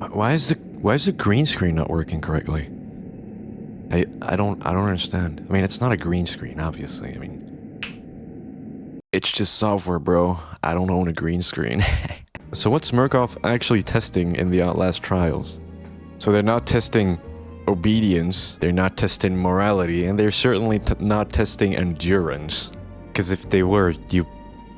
Why is the green screen not working correctly? I don't understand. I mean, it's not a green screen, obviously. I mean, it's just software, bro. I don't own a green screen. So what's Murkoff actually testing in the Outlast trials? So they're not testing obedience, they're not testing morality, and they're certainly not testing endurance. Because if they were,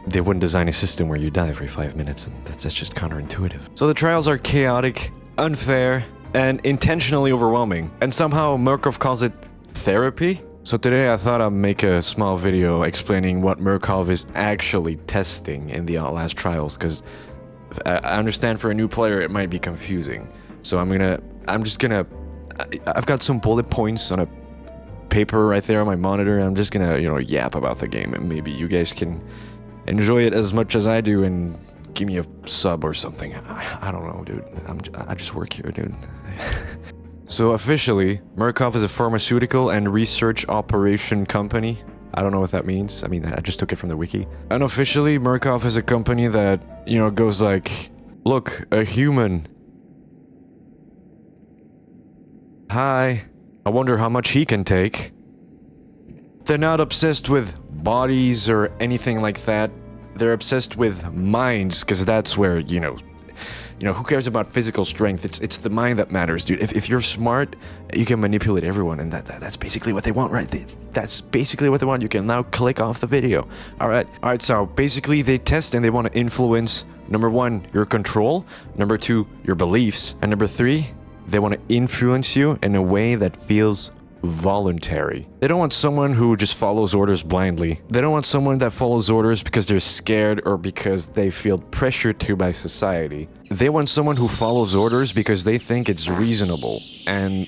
they wouldn't design a system where you die every 5 minutes, and that's just counterintuitive. So the trials are chaotic, unfair, and intentionally overwhelming. And somehow Murkoff calls it therapy? So today I thought I'd make a small video explaining what Murkoff is actually testing in the Outlast trials, because I understand for a new player it might be confusing. So I've got some bullet points on a paper right there on my monitor. I'm just gonna, yap about the game, and maybe you guys can enjoy it as much as I do and give me a sub or something. I don't know, dude. I just work here, dude. So officially, Murkoff is a pharmaceutical and research operation company. I don't know what that means. I mean, I just took it from the wiki. Unofficially, Murkoff is a company that, goes like, look, a human. Hi. I wonder how much he can take. They're not obsessed with bodies or anything like that. They're obsessed with minds, because that's where, who cares about physical strength? It's the mind that matters, dude. If you're smart, you can manipulate everyone, and that's basically what they want, right? That's basically what they want. You can now click off the video. All right, so basically they test and they want to influence, number 1, your control, number 2, your beliefs, and number 3, they want to influence you in a way that feels voluntary. They don't want someone who just follows orders blindly. They don't want someone that follows orders because they're scared or because they feel pressured to by society. They want someone who follows orders because they think it's reasonable and,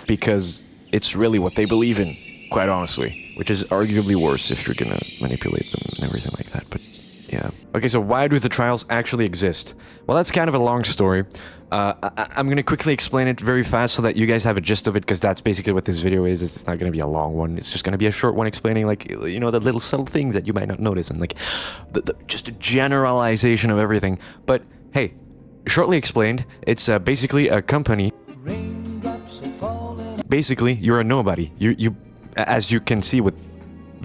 because it's really what they believe in, quite honestly, which is arguably worse if you're gonna manipulate them and everything like that, but yeah. Okay, so why do the trials actually exist? Well, that's kind of a long story. I'm gonna quickly explain it very fast so that you guys have a gist of it, because that's basically what this video is. It's not gonna be a long one. It's just gonna be a short one explaining, like, the little subtle things that you might not notice, and like, just a generalization of everything. But hey, shortly explained, it's basically a company. Basically, you're a nobody. You, as you can see with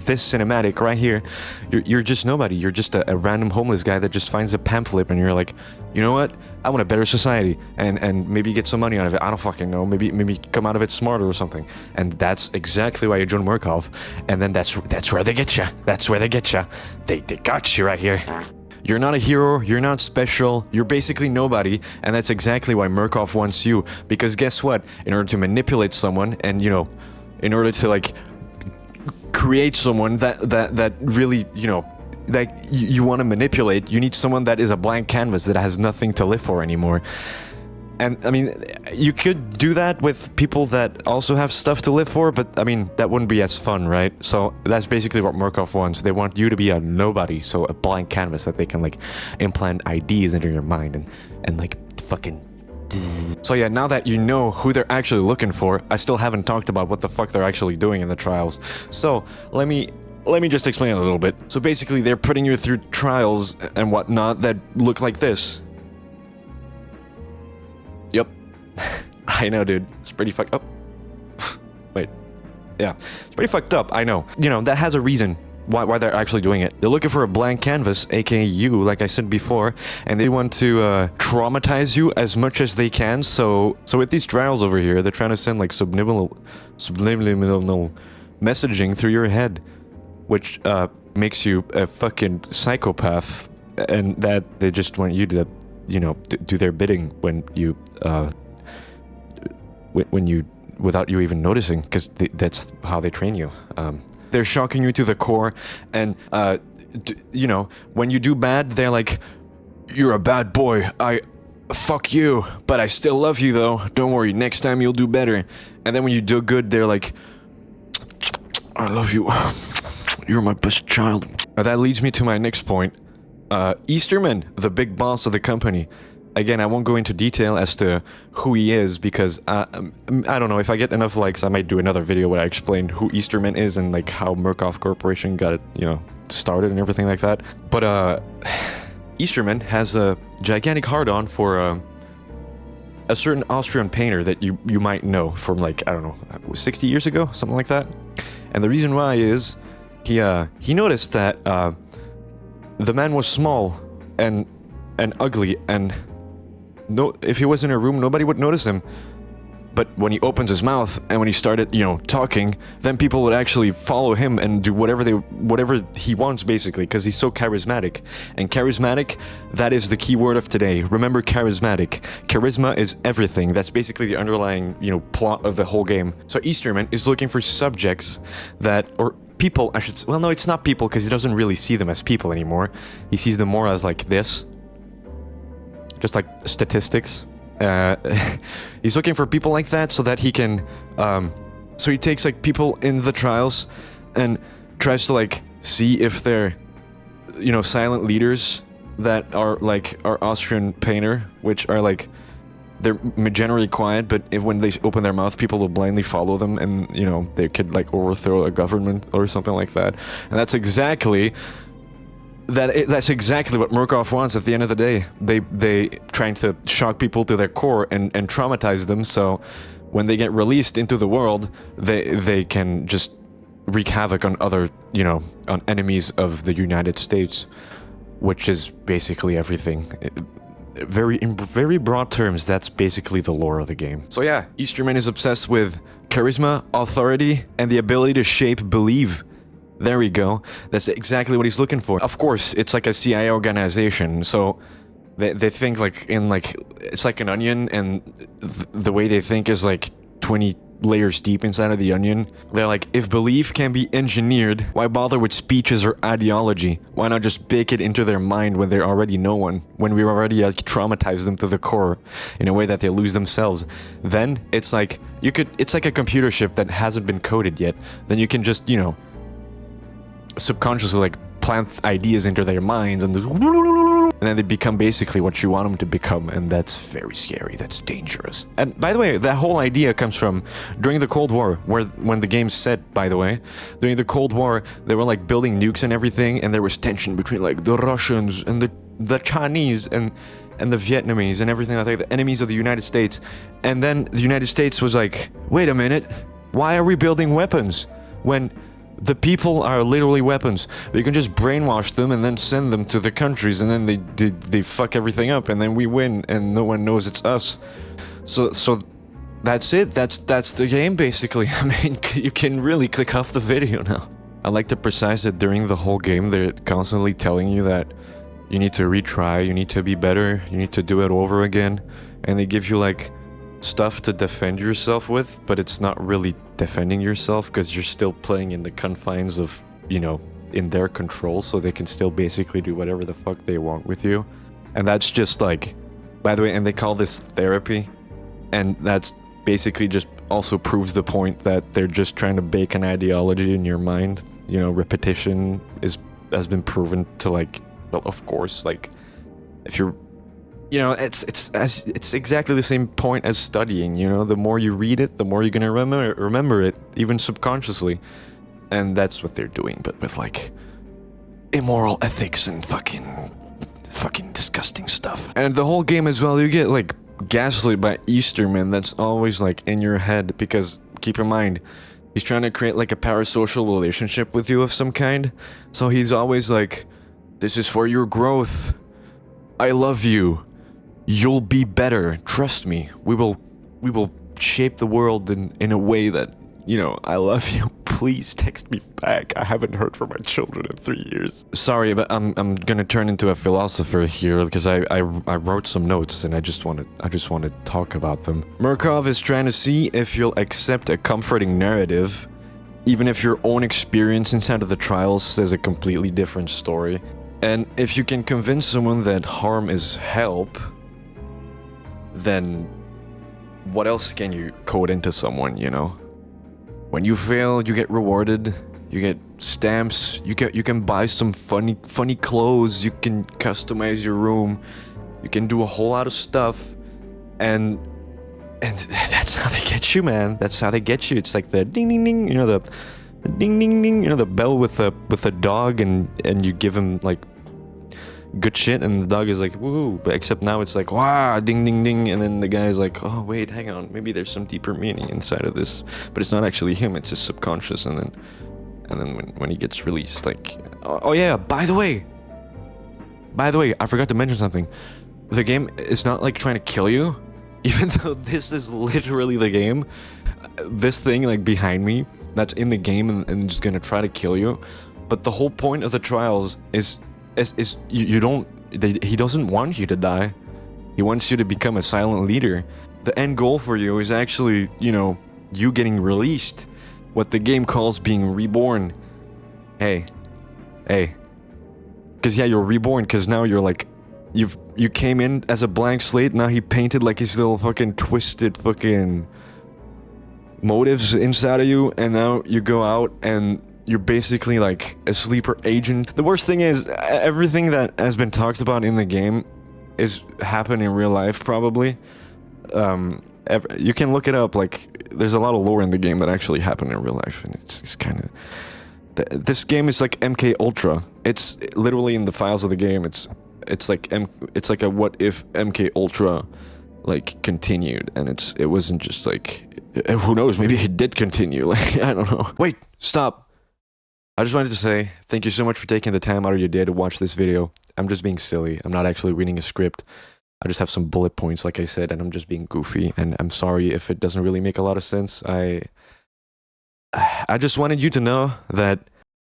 this cinematic right here, you're just nobody. You're just a random homeless guy that just finds a pamphlet and you're like, you know what? I want a better society and maybe get some money out of it. I don't fucking know. Maybe come out of it smarter or something. And that's exactly why you join Murkoff. And then that's where they get you. That's where they get you. They got you right here. You're not a hero, you're not special, you're basically nobody, and that's exactly why Murkoff wants you. Because guess what? In order to manipulate someone and, in order to, like, create someone that really, that you want to manipulate, you need someone that is a blank canvas that has nothing to live for anymore. And I mean, you could do that with people that also have stuff to live for, but I mean, that wouldn't be as fun, right? So that's basically what Murkoff wants. They want you to be a nobody, so a blank canvas that they can, like, implant ideas into your mind and like fucking. So yeah, now that you know who they're actually looking for, I still haven't talked about what the fuck they're actually doing in the trials. So let me just explain a little bit. So basically, they're putting you through trials and whatnot that look like this. Yep. I know, dude. It's pretty fucked up. Wait. Yeah. It's pretty fucked up, I know. That has a reason why they're actually doing it. They're looking for a blank canvas, aka you, like I said before, and they want to traumatize you as much as they can. So with these trials over here, they're trying to send, like, subliminal messaging through your head, which makes you a fucking psychopath, and that they just want you to, do their bidding when you without you even noticing, because that's how they train you. They're shocking you to the core, and when you do bad, they're like, you're a bad boy, fuck you, but I still love you though, don't worry, next time you'll do better. And then when you do good, they're like, I love you, you're my best child. That leads me to my next point. Easterman, the big boss of the company. Again, I won't go into detail as to who he is, because I don't know, if I get enough likes, I might do another video where I explain who Easterman is and, like, how Murkoff Corporation got it, started and everything like that. But Easterman has a gigantic hard-on for a certain Austrian painter that you might know from like, I don't know, 60 years ago, something like that. And the reason why is he noticed that the man was small and ugly, and if he was in a room, nobody would notice him. But when he opens his mouth and when he started, talking, then people would actually follow him and do whatever he wants, basically, because he's so charismatic. And charismatic, that is the key word of today. Remember charismatic. Charisma is everything. That's basically the underlying, plot of the whole game. So Easterman is looking for subjects or people, I should say. Well, no, it's not people, because he doesn't really see them as people anymore. He sees them more as like this. Just like statistics. He's looking for people like that so that he can, so he takes like people in the trials and tries to like see if they're, silent leaders that are like our Austrian painter, which are like, they're generally quiet, but when they open their mouth, people will blindly follow them, and they could like overthrow a government or something like that. And that's exactly that's exactly what Murkoff wants at the end of the day. They trying to shock people to their core and traumatize them, so when they get released into the world, they can just wreak havoc on other, on enemies of the United States, which is basically everything. In very broad terms, that's basically the lore of the game. So yeah, Easterman is obsessed with charisma, authority, and the ability to shape belief. There we go. That's exactly what he's looking for. Of course, it's like a CIA organization, so they think like it's like an onion, and the way they think is like 20 layers deep inside of the onion. They're like, if belief can be engineered, why bother with speeches or ideology? Why not just bake it into their mind when they already know one? When we already traumatize them to the core in a way that they lose themselves. Then it's like it's like a computer chip that hasn't been coded yet. Then you can just, subconsciously like plant ideas into their minds, and then they become basically what you want them to become, and that's very scary. That's dangerous. And by the way, that whole idea comes from during the Cold War, when the game's set, by the way, during the Cold War, they were like building nukes and everything, and there was tension between like the Russians and the Chinese and the Vietnamese and everything like that, the enemies of the United States. And then the United States was like, wait a minute, why are we building weapons when the people are literally weapons? We can just brainwash them and then send them to the countries, and then they fuck everything up, and then we win, and no one knows it's us. So that's it. That's the game, basically. I mean, you can really click off the video now. I like to precise that during the whole game, they're constantly telling you that you need to retry, you need to be better, you need to do it over again, and they give you like stuff to defend yourself with, but it's not really defending yourself because you're still playing in the confines of, in their control, so they can still basically do whatever the fuck they want with you. And that's just like, by the way, and they call this therapy, and that's basically just also proves the point that they're just trying to bake an ideology in your mind. Repetition has been proven to like, well, of course, like if you're it's exactly the same point as studying. The more you read it, the more you're gonna remember it, even subconsciously. And that's what they're doing, but with like immoral ethics and fucking disgusting stuff. And the whole game as well, you get like gaslit by Easterman. That's always like in your head, because keep in mind, he's trying to create like a parasocial relationship with you of some kind. So he's always like, this is for your growth. I love you. You'll be better. Trust me. We will shape the world in a way that, I love you. Please text me back. I haven't heard from my children in 3 years. Sorry, but I'm gonna turn into a philosopher here because I wrote some notes and I just want to talk about them. Murkoff is trying to see if you'll accept a comforting narrative, even if your own experience inside of the trials says a completely different story. And if you can convince someone that harm is help, then what else can you code into someone, When you fail, you get rewarded, you get stamps, you can buy some funny clothes, you can customize your room, you can do a whole lot of stuff, and that's how they get you, man. That's how they get you. It's like the ding ding ding, the ding ding ding, the bell with the dog, and you give him like good shit, and the dog is like, woo, but except now it's like, wow, ding, ding, ding, and then the guy's like, oh, wait, hang on, maybe there's some deeper meaning inside of this, but it's not actually him, it's his subconscious, and then when he gets released, like, oh yeah, by the way, I forgot to mention something. The game is not like trying to kill you, even though this is literally the game. This thing like behind me that's in the game and just gonna try to kill you. But the whole point of the trials is he doesn't want you to die. He wants you to become a silent leader. The end goal for you is actually, you know, you getting released. What the game calls being reborn. Hey. Cause yeah, you're reborn, cause now you're like, you came in as a blank slate, now he painted like his little fucking twisted fucking motives inside of you, and now you go out and you're basically like a sleeper agent. The worst thing is, everything that has been talked about in the game is happening in real life, probably. You can look it up, like, there's a lot of lore in the game that actually happened in real life, and it's kind of... This game is like MK Ultra. It's literally in the files of the game. It's like a what if MK Ultra like continued, and it wasn't just like, who knows, maybe it did continue. Like, I don't know. Wait, stop. I just wanted to say thank you so much for taking the time out of your day to watch this video. I'm just being silly. I'm not actually reading a script. I just have some bullet points, like I said, and I'm just being goofy, and I'm sorry if it doesn't really make a lot of sense. I just wanted you to know that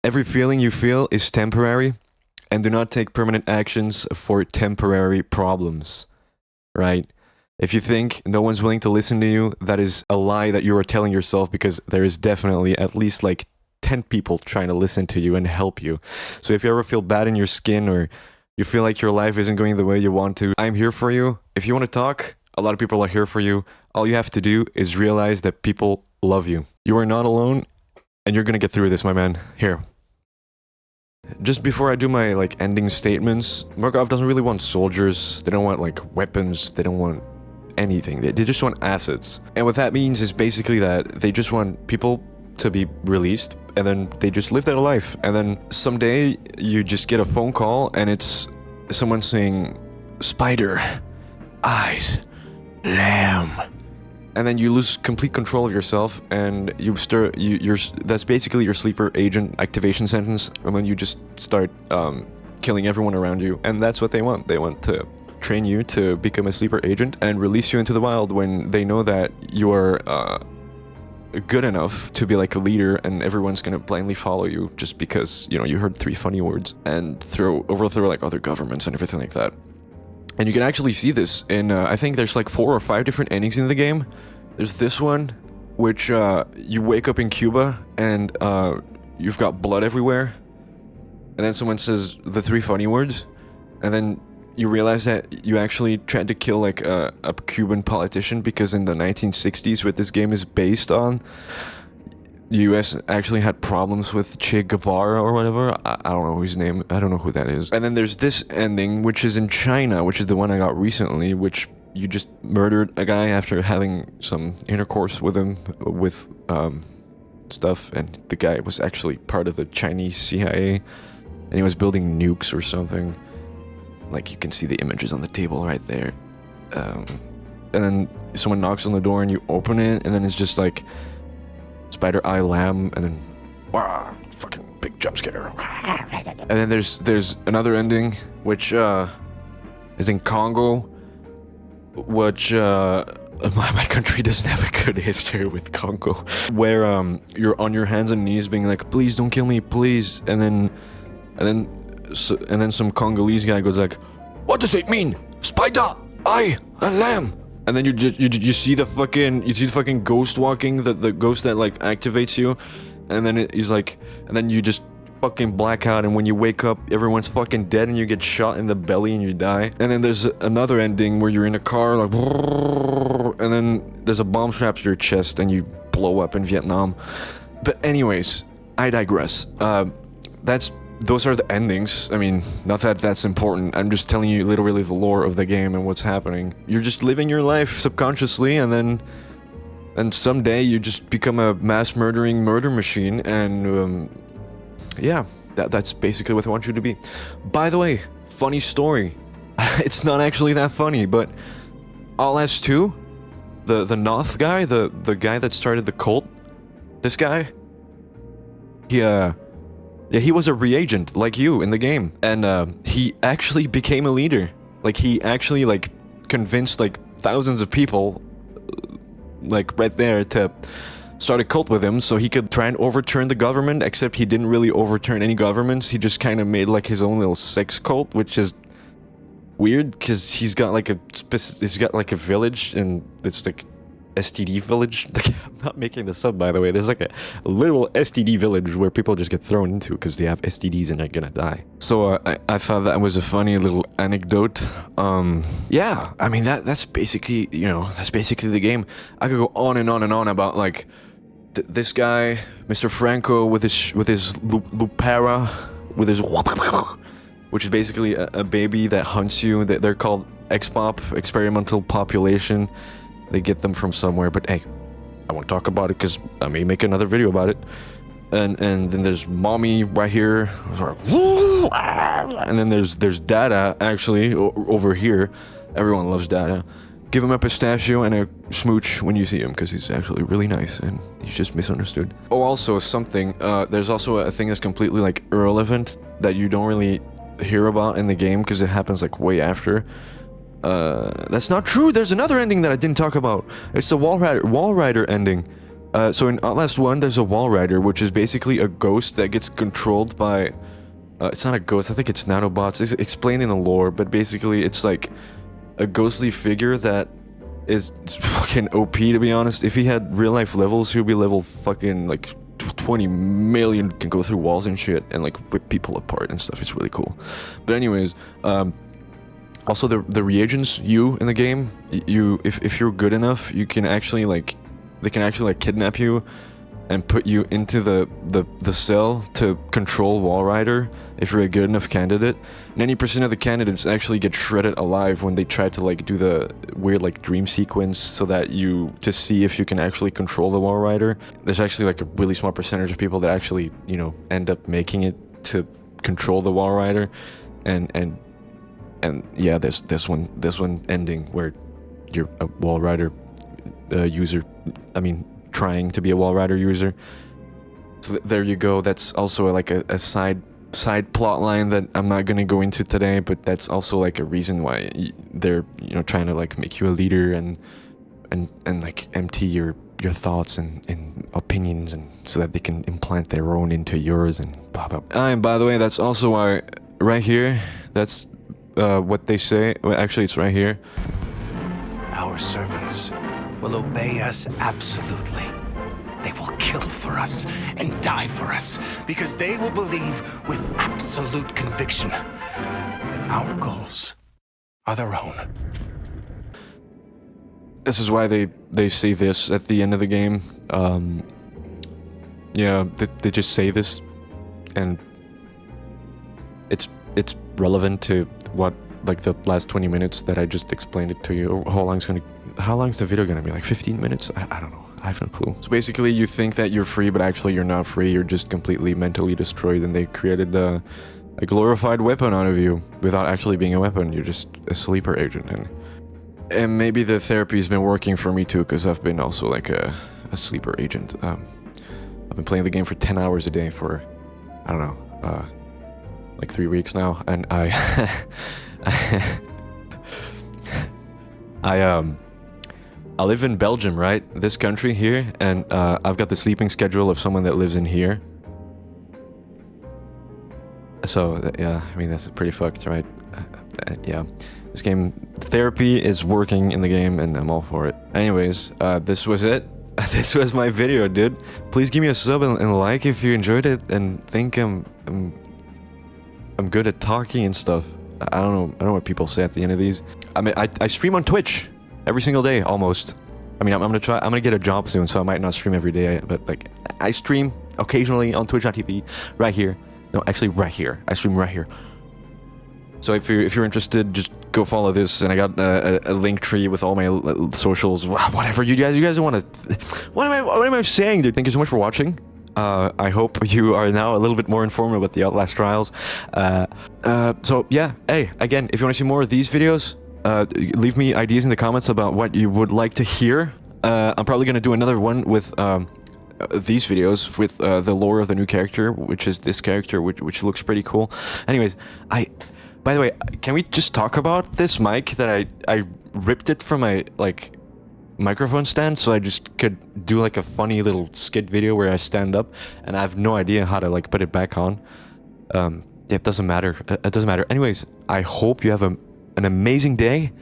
every feeling you feel is temporary, and do not take permanent actions for temporary problems, right? If you think no one's willing to listen to you, that is a lie that you are telling yourself, because there is definitely at least like 10 people trying to listen to you and help you. So if you ever feel bad in your skin, or you feel like your life isn't going the way you want to, I'm here for you. If you want to talk, a lot of people are here for you. All you have to do is realize that people love you. You are not alone, and you're gonna get through this, my man. Here. Just before I do my like ending statements, Murkoff doesn't really want soldiers. They don't want like weapons. They don't want anything. They just want assets. And what that means is basically that they just want people to be released, and then they just live their life. And then someday you just get a phone call, and it's someone saying, "Spider, eyes, lamb." And then you lose complete control of yourself, and that's basically your sleeper agent activation sentence, and then you just start killing everyone around you. And that's what they want. They want to train you to become a sleeper agent and release you into the wild when they know that you are good enough to be like a leader, and everyone's gonna blindly follow you just because, you know, you heard 3 funny words, and overthrow like other governments and everything like that. And you can actually see this in, I think there's like 4 or 5 different endings in the game. There's this one, which you wake up in Cuba, and you've got blood everywhere. And then someone says the 3 funny words, and then you realize that you actually tried to kill like a Cuban politician, because in the 1960s, what this game is based on, the US actually had problems with Che Guevara or whatever. I don't know his name. I don't know who that is. And then there's this ending, which is in China, which is the one I got recently, which you just murdered a guy after having some intercourse with him with stuff, and the guy was actually part of the Chinese CIA, and he was building nukes or something. Like, you can see the images on the table right there. And then someone knocks on the door, and you open it, and then it's just like, Spider Eye Lamb, and then wow, fucking big jump scare. And then there's another ending, which is in Congo, which my country doesn't have a good history with Congo, where you're on your hands and knees being like, please don't kill me, please. And then some Congolese guy goes like, what does it mean? Spider Eye and Lamb. And then you see the fucking ghost walking, the ghost that like activates you, and then he's like, and then you just fucking black out, and when you wake up, everyone's fucking dead, and you get shot in the belly and you die. And then there's another ending where you're in a car like, and then there's a bomb strapped to your chest, and you blow up in Vietnam. But anyways, I digress. Those are the endings. I mean, not that that's important. I'm just telling you literally the lore of the game and what's happening. You're just living your life subconsciously, and then someday you just become a mass murdering murder machine, and yeah, that's basically what I want you to be. By the way, funny story. It's not actually that funny, but Outlast 2, the Noth guy, the guy that started the cult, this guy, yeah, he was a reagent like you in the game, and he actually became a leader. Like, he actually like convinced like thousands of people, like right there, to start a cult with him so he could try and overturn the government, except he didn't really overturn any governments. He just kind of made like his own little sex cult, which is weird because he's got like a village, and it's like STD village. Like, I'm not making this up, by the way. There's like a little STD village where people just get thrown into because they have STDs and they're gonna die. So I thought that was a funny little anecdote. Yeah, I mean that's basically, you know, that's basically the game. I could go on and on and on about like this guy, Mr. Franco, with his Lupera, with his which is basically a baby that hunts you. They're called XPOP, experimental population. They get them from somewhere, but hey, I won't talk about it because I may make another video about it. And then there's mommy right here, and then there's Dada actually over here. Everyone loves Dada. Give him a pistachio and a smooch when you see him, because he's actually really nice and he's just misunderstood. Oh, also something. There's also a thing that's completely like irrelevant that you don't really hear about in the game because it happens like way after. That's not true. There's another ending that I didn't talk about. It's the wall rider ending. So in Outlast 1, there's a wall rider, which is basically a ghost that gets controlled by... it's not a ghost, I think it's nanobots. It's explained in the lore, but basically it's like a ghostly figure that is fucking OP, to be honest. If he had real life levels, he would be level fucking like 20 million, can go through walls and shit and like rip people apart and stuff. It's really cool. But anyways, also the reagents, you in the game, if you're good enough, you can actually like, they can actually like kidnap you and put you into the cell to control Wall Rider if you're a good enough candidate. 90% of the candidates actually get shredded alive when they try to like do the weird like dream sequence so that to see if you can actually control the Wall Rider. There's actually like a really small percentage of people that actually, you know, end up making it to control the Wall Rider. And yeah, there's this one ending where you're a Wall Rider user, I mean, trying to be a Wall Rider user. So there you go. That's also like a side plot line that I'm not gonna go into today, but that's also like a reason why they're, you know, trying to like make you a leader and like empty your thoughts and opinions, and so that they can implant their own into yours and blah blah. And by the way, that's also why right here, that's what they say. Well, actually, it's right here. Our servants will obey us absolutely. They will kill for us and die for us because they will believe with absolute conviction that our goals are their own. This is why they say this at the end of the game. Yeah, they just say this, and it's relevant to what, like the last 20 minutes that I just explained it to you. How long's the video gonna be? Like 15 minutes? I don't know. I have no clue. So basically, you think that you're free, but actually you're not free. You're just completely mentally destroyed, and they created a glorified weapon out of you without actually being a weapon. You're just a sleeper agent. And maybe the therapy's been working for me too, because I've been also like a sleeper agent. I've been playing the game for 10 hours a day for, I don't know, like 3 weeks now, and I live in Belgium, right? This country here, and I've got the sleeping schedule of someone that lives in here. So yeah, I mean, that's pretty fucked, right? Yeah, this game, therapy is working in the game, and I'm all for it. Anyways, this was it. This was my video, dude. Please give me a sub and a like if you enjoyed it, and think I'm good at talking and stuff. I don't know what people say at the end of these. I mean, I stream on Twitch every single day, almost. I mean, I'm gonna get a job soon, so I might not stream every day, but like, I stream occasionally on twitch.tv, right here. No, actually right here. I stream right here. So if you're interested, just go follow this, and I got a link tree with all my socials, whatever. You guys want to, what am I saying, dude? Thank you so much for watching. I hope you are now a little bit more informed about the Outlast trials. So yeah, hey, again, if you want to see more of these videos, leave me ideas in the comments about what you would like to hear. I'm probably going to do another one with these videos with the lore of the new character, which is this character, which looks pretty cool. Anyways, by the way, can we just talk about this mic that I ripped it from my, like, microphone stand, so I just could do like a funny little skit video where I stand up, and I have no idea how to like put it back on. It doesn't matter. It doesn't matter. Anyways, I hope you have an amazing day.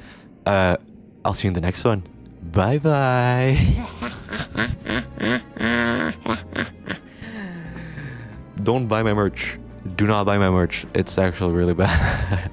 I'll see you in the next one. Bye bye. Don't buy my merch. Do not buy my merch. It's actually really bad.